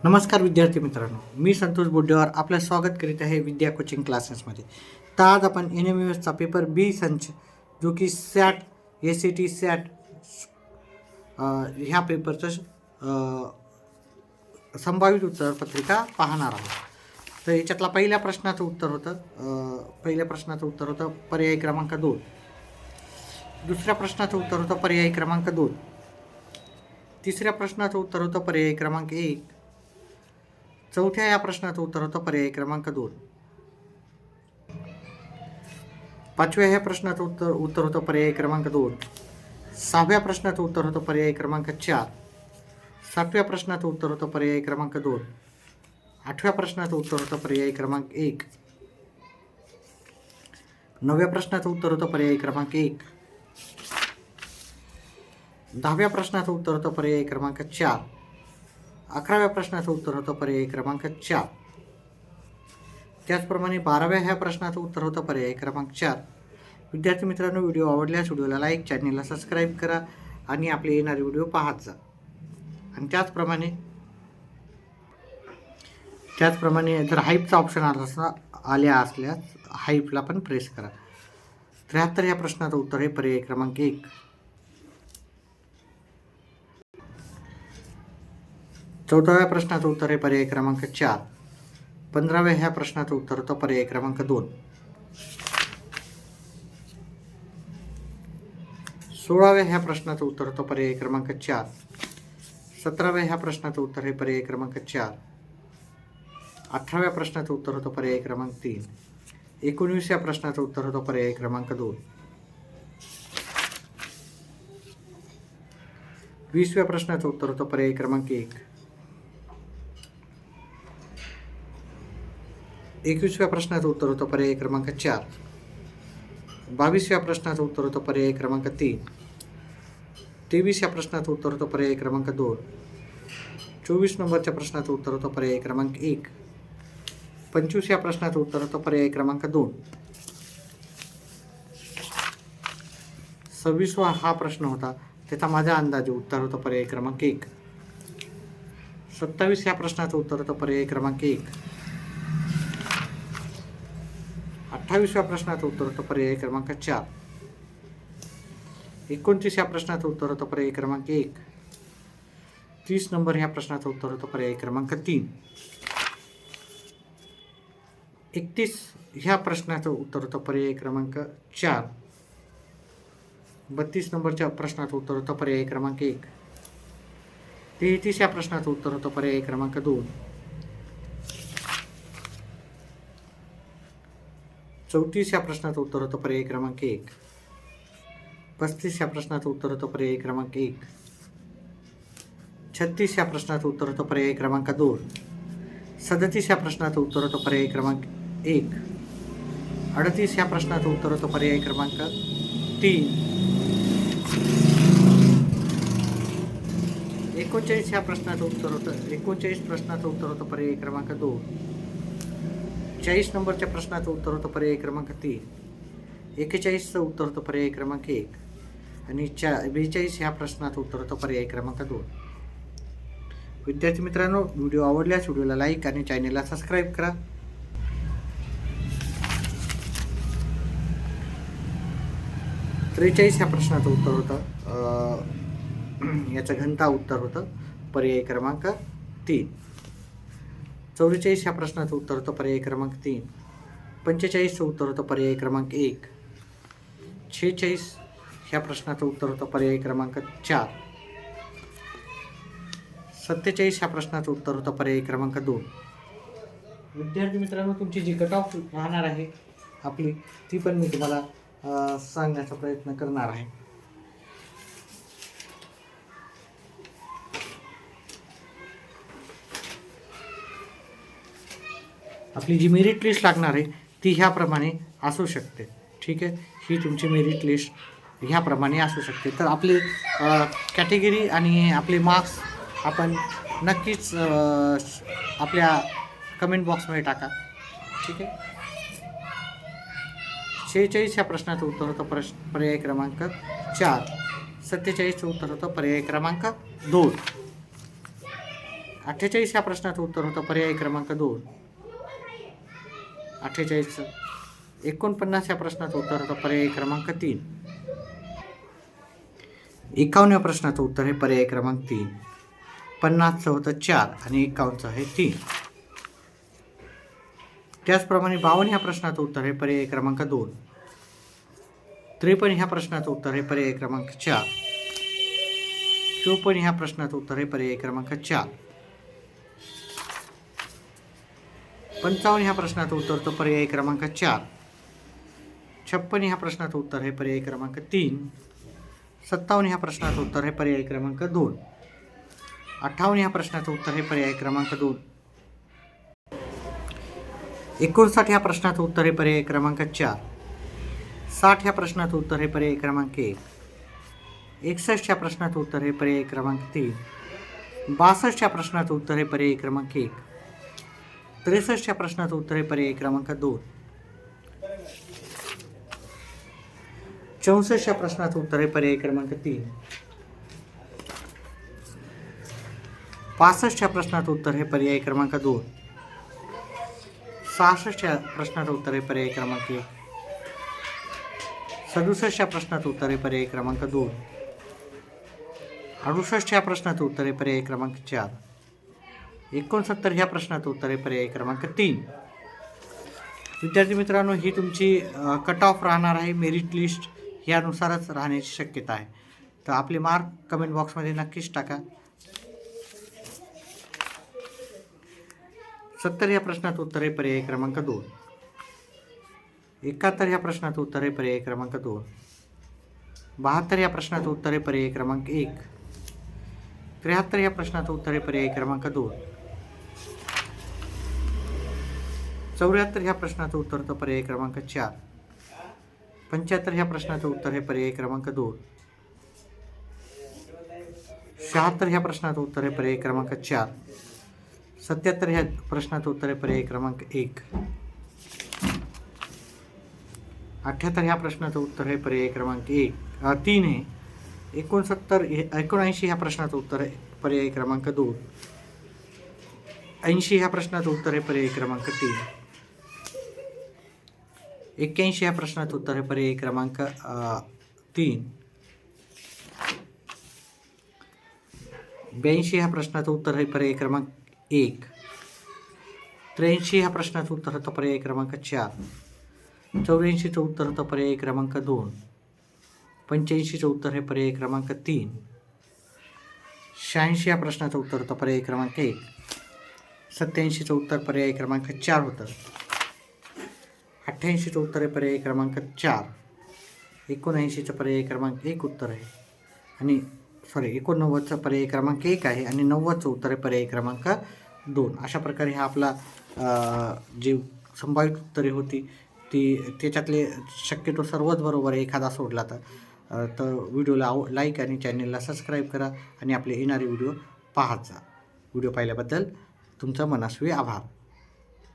नमस्कार विद्यार्थी मित्रांनो, मी संतोष बोड्डेवार आपलं स्वागत करीत आहे विद्या कोचिंग क्लासेसमध्ये. तर आज आपण NMUSचा पेपर बी संच जो की सॅट SAT सॅट ह्या पेपरचं संभावित उत्तरपत्रिका पाहणार आहोत. तर याच्यातला पहिल्या प्रश्नाचं उत्तर होतं पर्याय क्रमांक 2. दुसऱ्या प्रश्नाचं उत्तर होतं पर्याय क्रमांक 2. तिसऱ्या प्रश्नाचं उत्तर होतं पर्याय क्रमांक 1. चौथ्या या प्रश्नाचं उत्तर होतं पर्याय क्रमांक 2. पाचव्या ह्या प्रश्नाचं उत्तर होतं पर्याय क्रमांक 2. सहाव्या प्रश्नाचं उत्तर होतं पर्याय क्रमांक 4. सातव्या प्रश्नाचं उत्तर होतं पर्याय क्रमांक 2. आठव्या प्रश्नाचं उत्तर होतं पर्याय क्रमांक 1. नवव्या प्रश्नाचं उत्तर होतं पर्याय क्रमांक 1. 10व्या प्रश्नाचं उत्तर होतं पर्याय क्रमांक 4. 11व्या प्रश्नाचं उत्तर होतं पर्याय क्रमांक 4. त्याचप्रमाणे 12व्या ह्या प्रश्नाचं उत्तर होतं पर्याय क्रमांक 4. विद्यार्थी मित्रांनो, व्हिडिओ आवडल्यास व्हिडिओला लाईक, चॅनलला सबस्क्राईब करा आणि आपले येणारे व्हिडिओ पाहत जा. आणि त्याचप्रमाणे जर हाईपचा ऑप्शन आल्या असल्यास हाईपला पण प्रेस करा. 73 ह्या प्रश्नाचं उत्तर आहे पर्याय क्रमांक 1. 14व्या प्रश्नाचं उत्तर आहे पर्याय क्रमांक 4. 15व्या ह्या प्रश्नाचं उत्तर होतं पर्याय क्रमांक 2. 16व्या ह्या प्रश्नाचं उत्तर होतं पर्याय क्रमांक 4. 17व्या ह्या प्रश्नाचं उत्तर आहे पर्याय क्रमांक 4. 18व्या प्रश्नाचं उत्तर होतं पर्याय क्रमांक 3. 19व्या प्रश्नाचं उत्तर होतं पर्याय क्रमांक 2. 20व्या प्रश्नाचं उत्तर होतं पर्याय क्रमांक 1. 21व्या प्रश्नाचं उत्तर होतं पर्याय क्रमांक 4. 22व्या प्रश्नाचं उत्तर होतं पर्याय क्रमांक 3. 23व्या प्रश्नाचं उत्तर होतं पर्याय क्रमांक 2. 24 नंबरच्या प्रश्नाचं उत्तर होतं पर्याय क्रमांक 1. 25व्या प्रश्नाचं उत्तर होतं पर्याय क्रमांक 2. 26वा हा प्रश्न होता, त्याचा माझ्या अंदाजे उत्तर होतं पर्याय क्रमांक 1. 27 ह्या प्रश्नाचं उत्तर होतं पर्याय क्रमांक 1. 28व्या प्रश्नाचं उत्तर होतं पर्याय क्रमांक 4. 29 ह्या प्रश्नाचं उत्तर होतं पर्याय क्रमांक 1. 30 नंबर ह्या प्रश्नाचं उत्तर होतं पर्याय क्रमांक 3. 31 ह्या प्रश्नाचं उत्तर होतं पर्याय क्रमांक 4. 32 नंबरच्या प्रश्नाचं उत्तर होतं पर्याय क्रमांक 1. 33 ह्या प्रश्नाचं उत्तर होतं पर्याय क्रमांक 2. 34 ह्या प्रश्नाचं उत्तर होतं पर्याय क्रमांक 1. 35 ह्या प्रश्नाचं उत्तर होतं पर्याय क्रमांक 1. 36 ह्या प्रश्नाचं उत्तर होतं पर्याय क्रमांक 2. 37 ह्या प्रश्नाचं उत्तर होतं पर्याय क्रमांक 1. 38 ह्या प्रश्नाचं उत्तर होतं पर्याय क्रमांक 3. 39 ह्या प्रश्नाचं उत्तर होतं 39 प्रश्नाचं उत्तर होतं पर्याय क्रमांक 2. 40 नंबरच्या प्रश्नाचं उत्तर होतं पर्याय क्रमांक 3. 41चं उत्तर होतं पर्याय क्रमांक 1. आणि 42 ह्या प्रश्नाचं उत्तर होतं पर्याय क्रमांक 2. विद्यार्थी मित्रांनो, व्हिडिओ आवडल्यास व्हिडिओला लाईक आणि चॅनलला सबस्क्राईब करा. त्रेचाळीस ह्या प्रश्नाचं उत्तर होतं याचं घनता उत्तर होतं पर्याय क्रमांक 3. 44 ह्या प्रश्नाचं उत्तर होतं पर्याय क्रमांक 3. 45चं उत्तर होतं पर्याय क्रमांक 1. 46 ह्या प्रश्नाचं उत्तर होतं पर्याय क्रमांक 4. 47 ह्या प्रश्नाचं उत्तर होतं पर्याय क्रमांक 2. विद्यार्थी मित्रांनो, तुमची जी कट ऑफ राहणार आहे आपली, ती पण मी तुम्हाला सांगण्याचा प्रयत्न करणार आहे. आपली जी मेरिट लिस्ट लागणार आहे ती ह्याप्रमाणे असू शकते. ठीक आहे, ही तुमची मेरिट लिस्ट ह्याप्रमाणे असू शकते. तर आपले कॅटेगरी आणि आपले मार्क्स आपण नक्कीच आपल्या कमेंट बॉक्समध्ये टाका. ठीक आहे. 46 ह्या प्रश्नाचं उत्तर होतं पर्याय क्रमांक 4. 47चं उत्तर होतं पर्याय क्रमांक 2. 48 ह्या प्रश्नाचं उत्तर होतं पर्याय क्रमांक 2. 48. 49 ह्या प्रश्नाचं उत्तर होतं पर्याय क्रमांक 3. 51 प्रश्नाचं उत्तर आहे पर्याय क्रमांक 3. 50चं होतं 4 आणि 51चं आहे 3. त्याचप्रमाणे 52 ह्या प्रश्नाचं उत्तर आहे पर्याय क्रमांक 2. 53 ह्या प्रश्नाचं उत्तर आहे पर्याय क्रमांक 4. 54 ह्या प्रश्नाचं उत्तर आहे पर्याय क्रमांक 4. 55 ह्या प्रश्नाचं उत्तर होतं पर्याय क्रमांक 4. 56 ह्या प्रश्नाचं उत्तर आहे पर्याय क्रमांक 3. 57 ह्या प्रश्नाचं उत्तर आहे पर्याय क्रमांक 2. 58 ह्या प्रश्नाचं उत्तर आहे पर्याय क्रमांक 2. 59 ह्या प्रश्नाचं उत्तर आहे पर्याय क्रमांक 4. 60 ह्या प्रश्नाचं उत्तर आहे पर्याय क्रमांक 1. 61 ह्या प्रश्नाचं उत्तर आहे पर्याय क्रमांक 3. 62 ह्या प्रश्नाचं उत्तर आहे पर्याय क्रमांक 1. 63 ह्या प्रश्नाचं उत्तर आहे पर्याय क्रमांक 2. 64 ह्या प्रश्नाचं उत्तर आहे पर्याय क्रमांक 3. 65 ह्या प्रश्नाचं उत्तर आहे पर्याय क्रमांक 2. 66 ह्या प्रश्नाचं उत्तर आहे पर्याय क्रमांक 1. 67 ह्या प्रश्नाचं उत्तर आहे पर्याय क्रमांक 2. 68 ह्या प्रश्नाचं उत्तर आहे पर्याय क्रमांक 4. 69 ह्या प्रश्नाचं उत्तर आहे पर्याय क्रमांक 3. विद्यार्थी मित्रांनो, ही तुमची कट ऑफ राहणार आहे. मेरिट लिस्ट यानुसारच राहण्याची शक्यता आहे. तर आपले मार्क कमेंट बॉक्समध्ये नक्कीच टाका. 70 ह्या प्रश्नाचं उत्तर आहे पर्याय क्रमांक 2. 71 ह्या प्रश्नाचं उत्तर आहे पर्याय क्रमांक 2. 72 ह्या प्रश्नाचं उत्तर आहे पर्याय क्रमांक 1. 73 ह्या प्रश्नाचं उत्तर आहे पर्याय क्रमांक 2. 74 ह्या प्रश्नाचं उत्तर होतं पर्याय क्रमांक 4. 75 ह्या प्रश्नाचं उत्तर आहे पर्याय क्रमांक 2. 76 ह्या प्रश्नाचं उत्तर आहे पर्याय क्रमांक 4. 77 ह्या प्रश्नाचं उत्तर आहे पर्याय क्रमांक 1. 78 ह्या प्रश्नाचं उत्तर आहे पर्याय क्रमांक 3 आहे. 79 ह्या प्रश्नाचं उत्तर आहे पर्याय क्रमांक 2. 80 ह्या प्रश्नाचं उत्तर आहे पर्याय क्रमांक 3. 81 ह्या प्रश्नाचं उत्तर आहे पर्याय क्रमांक 3. 82 ह्या प्रश्नाचं उत्तर आहे पर्याय क्रमांक 1. 83 ह्या प्रश्नाचं उत्तर होतं पर्याय क्रमांक 4. 84चं उत्तर होतं पर्याय क्रमांक 2. 85चं उत्तर आहे पर्याय क्रमांक 3. 86 या प्रश्नाचं उत्तर होतं पर्याय क्रमांक 1. 87चं उत्तर पर्याय क्रमांक 4 होतं. 88चं उत्तर आहे पर्याय क्रमांक 4. 79चं पर्याय क्रमांक 1 उत्तर आहे. आणि 89चं पर्याय क्रमांक 1 आहे आणि 90चं उत्तर आहे पर्याय क्रमांक 2. अशा प्रकारे हा आपला जे संभावित उत्तरे होती ती त्याच्यातले शक्यतो सर्वच बरोबर आहे. एखादा सोडला तर व्हिडिओला लाईक आणि चॅनलला सबस्क्राईब करा आणि आपले येणारे व्हिडिओ पाहत जा. व्हिडिओ पाहिल्याबद्दल तुमचा मनस्वी आभार.